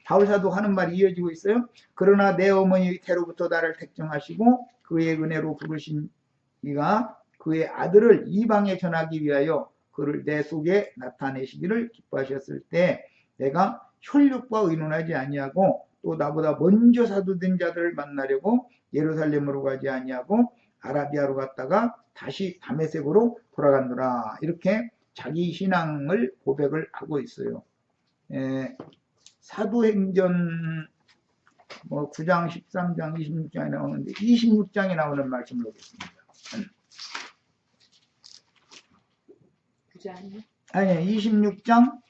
바울사도 하는 말이 이어지고 있어요. 그러나 내 어머니의 태로부터 나를 택정하시고 그의 은혜로 부르신 이가 그의 아들을 이방에 전하기 위하여 그를 내 속에 나타내시기를 기뻐하셨을 때 내가 혈육과 의논하지 아니하고 또 나보다 먼저 사도된 자들을 만나려고 예루살렘으로 가지 아니하고 아라비아로 갔다가 다시 다메섹으로 돌아갔노라. 이렇게 자기 신앙을 고백을 하고 있어요. 사도행전 9장, 13장, 26장에 나오는데 26장에 나오는 말씀을 보겠습니다. 9장이요? 아니, 26장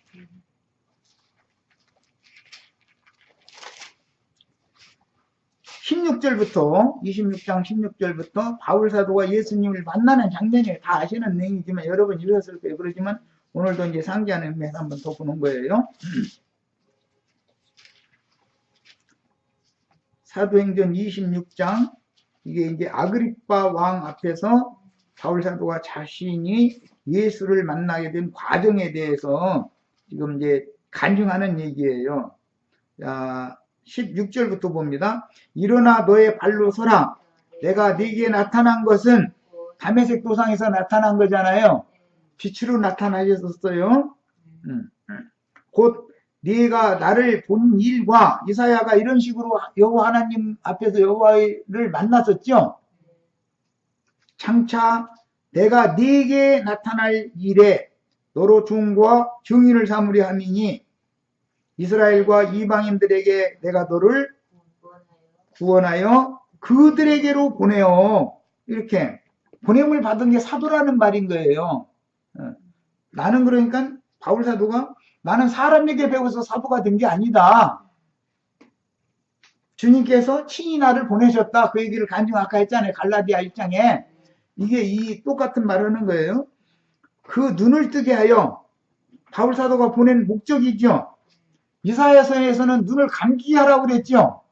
26장 16절부터 바울 사도가 예수님을 만나는 장면을 다 아시는 내용이지만 여러 번 읽었을 거예요. 그렇지만 오늘도 이제 상기하는 의미에서 한번 덮어놓은 거예요. 사도행전 26장, 이게 이제 아그리빠 왕 앞에서 바울 사도가 자신이 예수를 만나게 된 과정에 대해서 지금 이제 간증하는 얘기예요. 자, 16절부터 봅니다. 일어나 너의 발로 서라. 내가 네게 나타난 것은 다메섹 도상에서 나타난 거잖아요. 빛으로 나타나셨었어요. 곧 네가 나를 본 일과 이사야가 이런 식으로 여호와 하나님 앞에서 여호와를 만났었죠. 장차 내가 네게 나타날 일에 너로 중과 증인을 삼으려 함이니 이스라엘과 이방인들에게 내가 너를 구원하여 그들에게로 보내어. 이렇게 보냄을 받은 게 사도라는 말인 거예요. 나는 그러니까 바울 사도가 나는 사람에게 배워서 사도가 된 게 아니다. 주님께서 친히 나를 보내셨다. 그 얘기를 간증 아까 했잖아요. 갈라디아 1장에. 이게 이 똑같은 말을 하는 거예요. 그 눈을 뜨게 하여 바울 사도가 보낸 목적이죠. 이사야서에서는 눈을 감기게 하라고 그랬죠.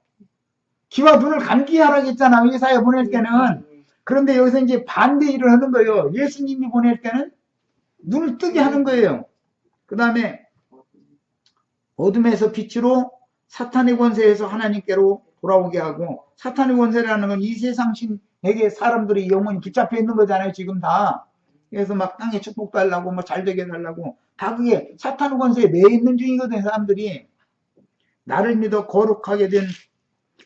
귀와 눈을 감기게 하라고 했잖아. 이사야 보낼 때는. 그런데 여기서 이제 반대 일을 하는 거예요. 예수님이 보낼 때는 눈을 뜨게 하는 거예요. 그 다음에 어둠에서 빛으로 사탄의 권세에서 하나님께로 돌아오게 하고, 사탄의 권세라는 건 이 세상 신에게 사람들이 영혼이 붙잡혀 있는 거잖아요. 지금 다. 그래서 막 땅에 축복 달라고 뭐 잘되게 달라고 다 그게 사탄의 권세에 매여 있는 중이거든요. 사람들이. 나를 믿어 거룩하게 된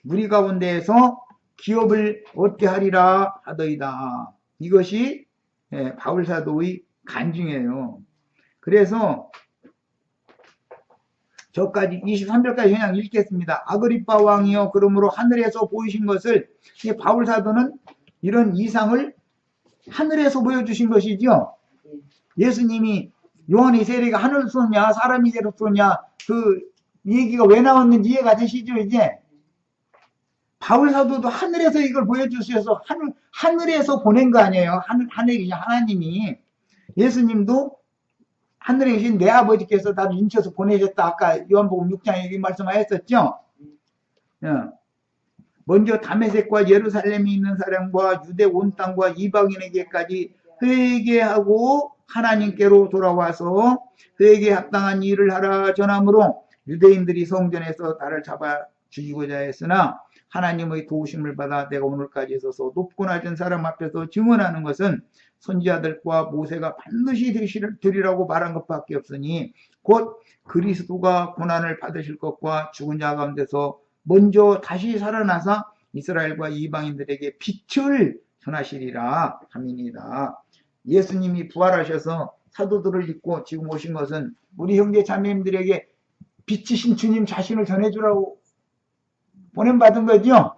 무리 가운데에서 기업을 얻게 하리라 하더이다. 이것이 바울 사도의 간증이에요. 그래서 저까지 23절까지 그냥 읽겠습니다. 아그리빠 왕이여, 그러므로 하늘에서 보이신 것을, 바울 사도는 이런 이상을 하늘에서 보여주신 것이죠. 예수님이 요한의 세례가 하늘로 쏘냐 사람이게로 쏘냐, 그 얘기가 왜 나왔는지 이해가 되시죠? 이제 바울 사도도 하늘에서 이걸 보여주셔서 하늘에서 보낸 거 아니에요. 하늘이 하나님이. 예수님도 하늘에 계신 내 아버지께서 나를 인쳐서 보내셨다. 아까 요한복음 6장에 이 말씀하셨었죠. 먼저 다메섹과 예루살렘에 있는 사람과 유대 온 땅과 이방인에게까지 회개하고 하나님께로 돌아와서 회개에 합당한 일을 하라 전함으로 유대인들이 성전에서 나를 잡아 죽이고자 했으나 하나님의 도우심을 받아 내가 오늘까지 있어서 높고 낮은 사람 앞에서 증언하는 것은 선지자들과 모세가 반드시 되리라고 말한 것밖에 없으니 곧 그리스도가 고난을 받으실 것과 죽은 자 가운데서 먼저 다시 살아나사 이스라엘과 이방인들에게 빛을 전하시리라 함이니이다. 예수님이 부활하셔서 사도들을 입고 지금 오신 것은 우리 형제 자매님들에게 빛이신 주님 자신을 전해주라고 보냄받은 거죠.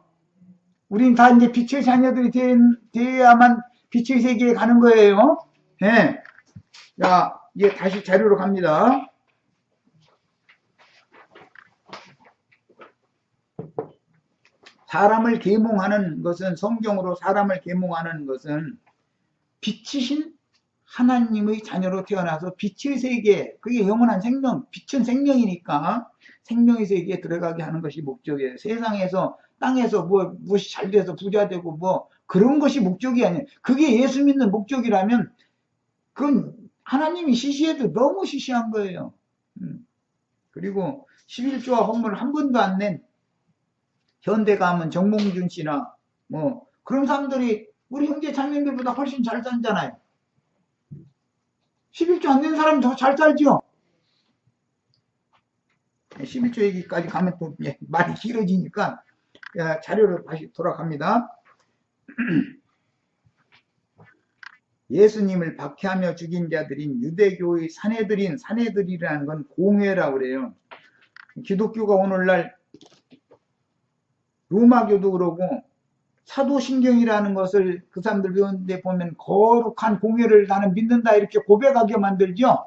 우린 다 이제 빛의 자녀들이 되어야만 빛의 세계에 가는 거예요. 네. 자, 이제 다시 자료로 갑니다. 사람을 계몽하는 것은, 성경으로 사람을 계몽하는 것은 빛이신 하나님의 자녀로 태어나서 빛의 세계, 그게 영원한 생명, 빛은 생명이니까 생명의 세계에 들어가게 하는 것이 목적이에요. 세상에서, 땅에서 무엇이 잘 돼서 부자 되고 그런 것이 목적이 아니에요. 그게 예수 믿는 목적이라면 그건 하나님이 시시해도 너무 시시한 거예요. 그리고 11조와 헌물 한 번도 안 낸 현대 가면 정몽준 씨나 그런 사람들이 우리 형제 자매들보다 훨씬 잘 살잖아요. 11조 안 낸 사람이 더 잘 살죠. 11조 얘기까지 가면 또 말이 길어지니까 자료로 다시 돌아갑니다. 예수님을 박해하며 죽인 자들인 유대교의 사내들이라는 건 공회라고 그래요. 기독교가 오늘날 로마교도 그러고 사도신경이라는 것을 그 사람들 배우는데 보면 거룩한 공회를 나는 믿는다 이렇게 고백하게 만들죠.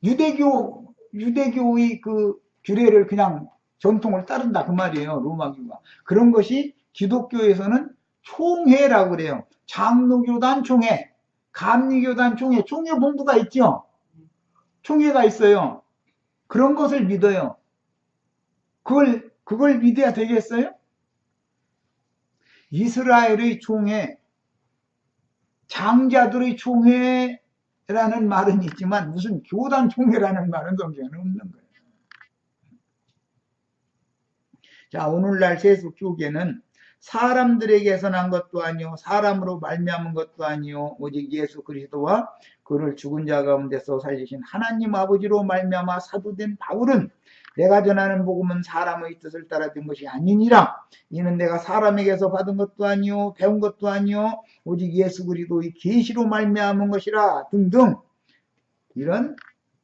유대교의 그 규례를 그냥 전통을 따른다 그 말이에요. 로마교가. 그런 것이 기독교에서는 총회라고 그래요. 장로교단 총회, 감리교단 총회, 총회 본부가 있죠. 총회가 있어요. 그런 것을 믿어요. 그걸 믿어야 되겠어요? 이스라엘의 총회, 장자들의 총회라는 말은 있지만 무슨 교단 총회라는 말은 성경에는 없는 거예요. 자, 오늘날 세속 교계는 사람들에게서 난 것도 아니요 사람으로 말미암은 것도 아니요 오직 예수 그리스도와 그를 죽은 자 가운데서 살리신 하나님 아버지로 말미암아 사도된 바울은 내가 전하는 복음은 사람의 뜻을 따라 된 것이 아니니라. 이는 내가 사람에게서 받은 것도 아니요 배운 것도 아니요 오직 예수 그리스도의 계시로 말미암은 것이라 등등 이런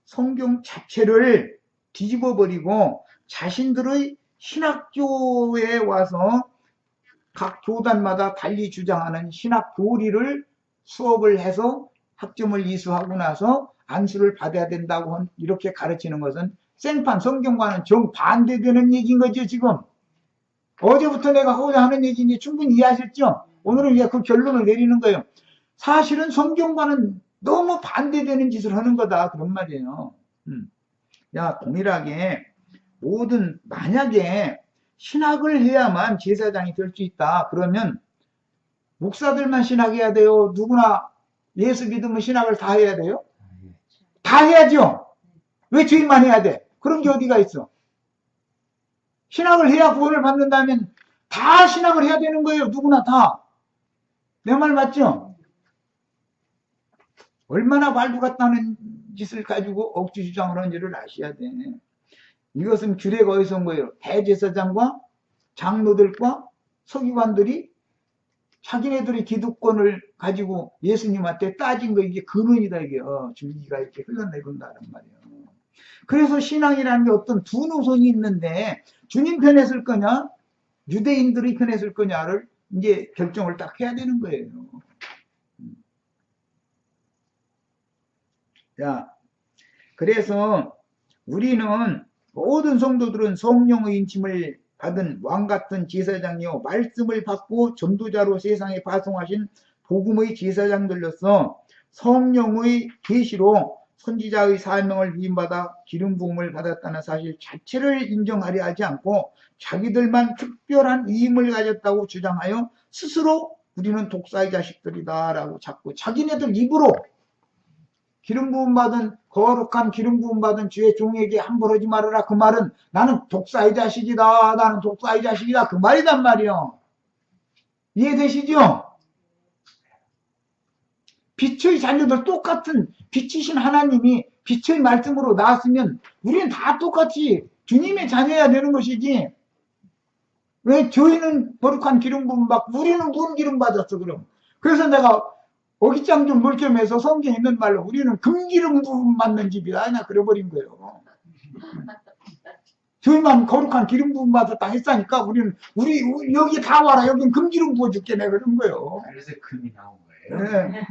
성경 자체를 뒤집어 버리고 자신들의 신학교에 와서 각 교단마다 달리 주장하는 신학 교리를 수업을 해서 학점을 이수하고 나서 안수를 받아야 된다고 이렇게 가르치는 것은 생판 성경과는 정반대되는 얘기인 거죠. 지금 어제부터 내가 하고자 하는 얘기인지 충분히 이해하셨죠? 오늘은 이제 그 결론을 내리는 거예요. 사실은 성경과는 너무 반대되는 짓을 하는 거다 그런 말이에요. 야, 동일하게 만약에 신학을 해야만 제사장이 될 수 있다. 그러면 목사들만 신학해야 돼요? 누구나 예수 믿으면 신학을 다 해야 돼요? 다 해야죠. 왜 저희만 해야 돼? 그런 게 어디가 있어? 신학을 해야 구원을 받는다면 다 신학을 해야 되는 거예요. 누구나 다. 내 말 맞죠? 얼마나 말도 같다는 짓을 가지고 억지 주장을 하는지를 아셔야 돼. 이것은 규례가 어디서 온 거예요? 대제사장과 장로들과 서기관들이 자기네들이 기득권을 가지고 예수님한테 따진 거 이게 근원이다 이게 줄기가 이렇게 흘러내린다는 말이에요. 그래서 신앙이라는 게 어떤 두 노선이 있는데 주님 편에 설 거냐 유대인들의 편에 설 거냐를 이제 결정을 딱 해야 되는 거예요. 자, 그래서 우리는 모든 성도들은 성령의 인침을 받은 왕같은 제사장이요 말씀을 받고 전도자로 세상에 파송하신 복음의 제사장들로서 성령의 계시로 선지자의 사명을 위임받아 기름 부음을 받았다는 사실 자체를 인정하려 하지 않고 자기들만 특별한 위임을 가졌다고 주장하여 스스로 우리는 독사의 자식들이다 라고 자꾸 자기네들 입으로 기름 부음 받은 거룩한 기름 부음 받은 주의 종에게 함부로 하지 말아라. 그 말은 나는 독사의 자식이다. 나는 독사의 자식이다. 그 말이란 말이요. 이해되시죠? 빛의 자녀들 똑같은 빛이신 하나님이 빛의 말씀으로 나왔으면 우리는 다 똑같이 주님의 자녀야 되는 것이지. 왜 저희는 거룩한 기름 부음 받고 우리는 무슨 기름 받았어 그럼. 그래서 내가 어깃장 좀 물겸해서 성경에 있는 말로 우리는 금기름 부음 받는 집이다 그냥 그래버린 거예요. 저희만 거룩한 기름 부음 받았다 했으니까 우리 여기 다 와라 여긴 금기름 부어줄게 내가 그런 거예요. 그래서 금이 나온 거예요. 네.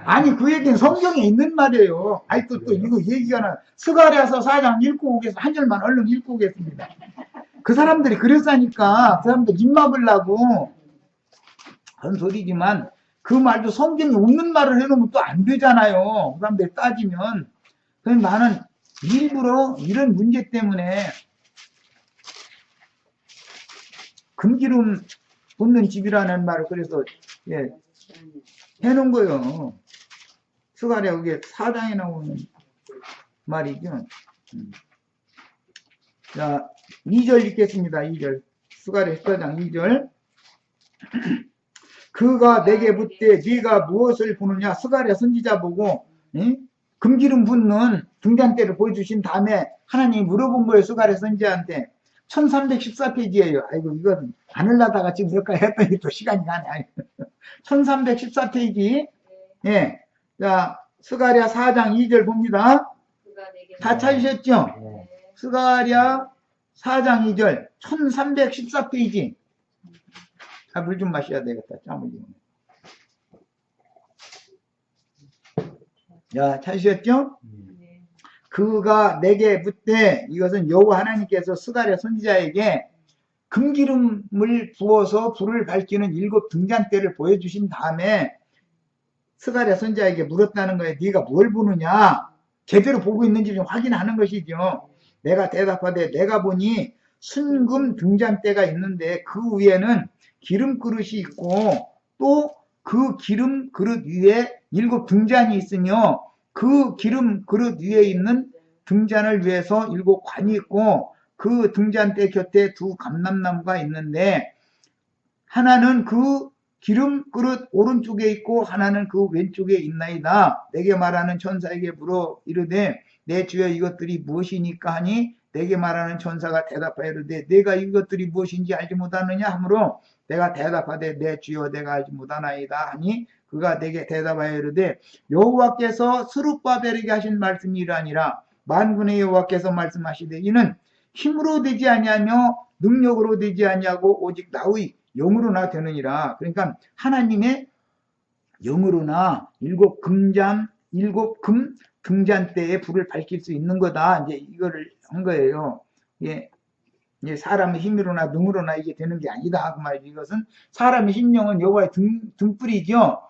아니 그 얘기는 성경에 있는 말이에요. 아이 또 이거 얘기가 나 스가랴서 4장 읽고 오겠습니다. 한 절만 얼른 읽고 오겠습니다. 그 사람들이 그랬으니까 그 사람들 입 막으려고 한 소리지만 그 말도 성경에 없는 말을 해놓으면 또 안 되잖아요. 그 사람들이 따지면. 그래서 나는 일부러 이런 문제 때문에 금기름 붓는 집이라는 말을 그래서 해놓은 거예요. 스가랴 그게 4장에 나오는 말이죠. 자, 2절 읽겠습니다. 2절. 스가랴 14장 2절. 그가 내게 묻되 네가 무엇을 보느냐. 스가랴 선지자 보고 금기름 붓는 등잔대를 보여주신 다음에 하나님이 물어본 거예요. 스가랴 선지자한테. 1314페이지예요. 아이고 이건 안 흘러다가 지금 몇 가지 했더니 또 시간이 가네. 1314페이지. 예. 자, 스가랴 4장 2절 봅니다. 다 찾으셨죠? 스가랴 4장 2절 1314페이지. 아, 물 좀 마셔야 되겠다. 짬을 좀. 자, 찾으셨죠? 그가 내게 묻되 이것은 여호와 하나님께서 스가랴 선지자에게 금기름을 부어서 불을 밝히는 7 등잔대를 보여주신 다음에 스가랴 선지자에게 물었다는 거예요. 네가 뭘 보느냐? 제대로 보고 있는지 좀 확인하는 것이죠. 내가 대답하되 내가 보니 순금 등잔대가 있는데 그 위에는 기름 그릇이 있고 또 그 기름 그릇 위에 7 등잔이 있으며 그 기름 그릇 위에 있는 등잔을 위해서 7 관이 있고 그 등잔대 곁에 두 감람나무가 있는데 하나는 그 기름 그릇 오른쪽에 있고 하나는 그 왼쪽에 있나이다. 내게 말하는 천사에게 물어 이르되 내 주여 이것들이 무엇이니까 하니 내게 말하는 천사가 대답하여 이르되 내가 이것들이 무엇인지 알지 못하느냐 하므로 내가 대답하되 내 주여 내가 알지 못하나이다 하니 그가 내게 대답하여 이르되 여호와께서 스룹바벨에게 하신 말씀이 이러하니라. 만군의 여호와께서 말씀하시되 이는 힘으로 되지 아니하며 능력으로 되지 아니하고 오직 나의 영으로나 되느니라. 그러니까 하나님의 영으로나 일곱 금 등잔대에 불을 밝힐 수 있는 거다. 이제 이거를 한 거예요. 예. 이제 사람의 힘으로나 능으로나 이게 되는 게 아니다. 그 말이지. 이것은 사람의 심령은 여호와의 등불이죠.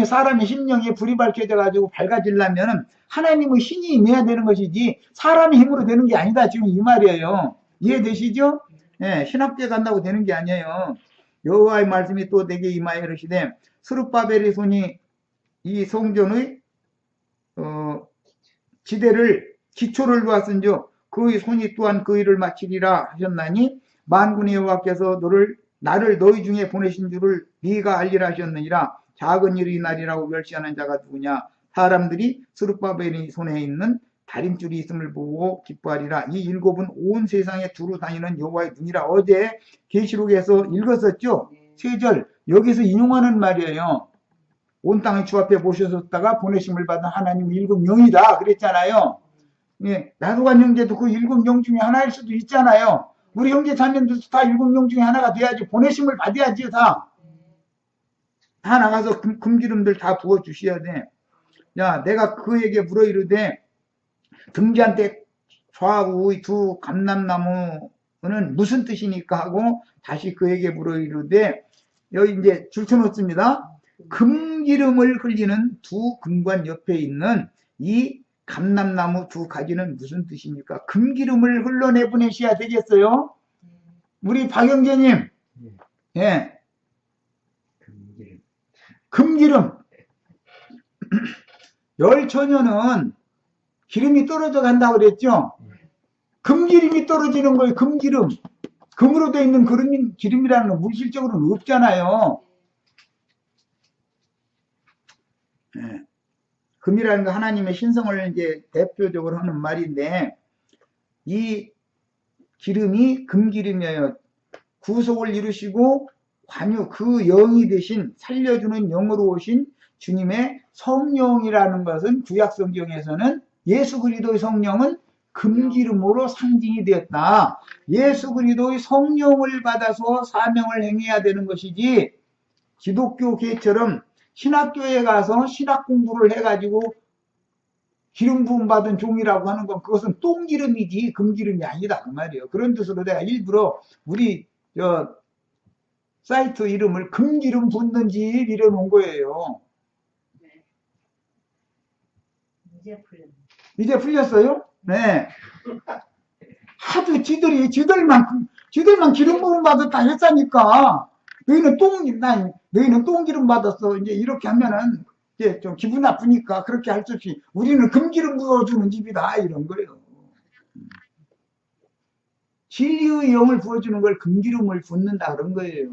사람의 심령에 불이 밝혀져 가지고 밝아지려면 하나님의 신이 임해야 되는 것이지 사람의 힘으로 되는 게 아니다. 지금 이 말이에요. 이해되시죠? 예, 신학교에 간다고 되는 게 아니에요. 여호와의 말씀이 또 내게 임하여 이르시되 스룹바벨의 손이 이 성전의 지대를 기초를 놓았은즉 그의 손이 또한 그 일을 마치리라 하셨나니 만군의 여호와께서 나를 너희 중에 보내신 줄을 네가 알리라 하셨느니라. 작은 일이 나리라고 멸시하는 자가 누구냐. 사람들이 스룹바벨의 손에 있는 다림줄이 있음을 보고 기뻐하리라. 이 일곱은 온 세상에 두루 다니는 여호와의 눈이라. 어제 계시록에서 읽었었죠. 3절 여기서 인용하는 말이에요. 온 땅의 주 앞에 모셔졌다가 보내심을 받은 하나님 일곱 영이다 그랬잖아요. 예, 나도간 형제도 그 일곱 영 중에 하나일 수도 있잖아요. 우리 형제 자매들도 다 일곱 영 중에 하나가 돼야지. 보내심을 받아야지. 다 나가서 금기름들 다 부어 주셔야 돼. 야, 내가 그에게 물어 이르되 등잔대 좌우의 두 감람나무는 무슨 뜻이니까 하고 다시 그에게 물어 이르되 여기 이제 줄쳐놓습니다. 금기름을 흘리는 두 금관 옆에 있는 이 감람나무 두 가지는 무슨 뜻입니까? 금기름을 흘러내 보내셔야 되겠어요? 우리 박영재님, 예, 금기름. 열처녀는 기름이 떨어져 간다고 그랬죠? 금기름이 떨어지는 거예요. 금기름. 금으로 되어 있는 기름이라는 건 물질적으로는 없잖아요. 예. 금이라는 거 하나님의 신성을 이제 대표적으로 하는 말인데 이 기름이 금기름이에요. 구속을 이루시고 관유 그 영이 되신 살려주는 영으로 오신 주님의 성령이라는 것은 구약 성경에서는 예수 그리스도의 성령은 금기름으로 상징이 되었다. 예수 그리스도의 성령을 받아서 사명을 행해야 되는 것이지 기독교계처럼 신학교에 가서 신학 공부를 해가지고 기름 부음 받은 종이라고 하는 건 그것은 똥기름이지 금기름이 아니다 그 말이에요. 그런 뜻으로 내가 일부러 우리 사이트 이름을 금기름 붓는 집 이래놓은 거예요. 이제 풀렸어요? 네. 하도 지들만 기름 부음 받았다 했으니까 너희는 똥기름 받았어. 이제 이렇게 하면은 이제 좀 기분 나쁘니까 그렇게 할 수 없이 우리는 금기름 부어주는 집이다 이런 거예요. 진리의 영을 부어주는 걸 금기름을 붓는다 그런 거예요.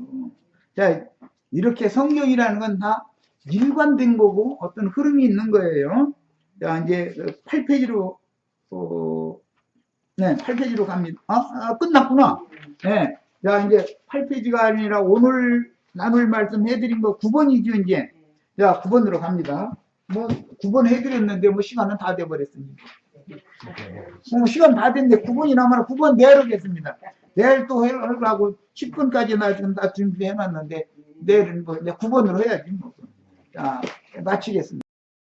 자, 이렇게 성경이라는 건 다 일관된 거고 어떤 흐름이 있는 거예요. 자, 이제 8페이지로 네, 8페이지로 갑니다. 끝났구나. 네. 자, 이제 8페이지가 아니라 오늘 나눌 말씀 해드린 거 9번이죠, 이제. 자, 9번으로 갑니다. 뭐, 9번 해드렸는데, 뭐, 시간은 다 돼버렸습니다. 시간 다 됐는데, 9번이 남아서 9번 내일 하겠습니다. 내일 또 하고, 10분까지 나 준비해놨는데, 내일은 뭐, 9번으로 해야지, 뭐. 자, 마치겠습니다.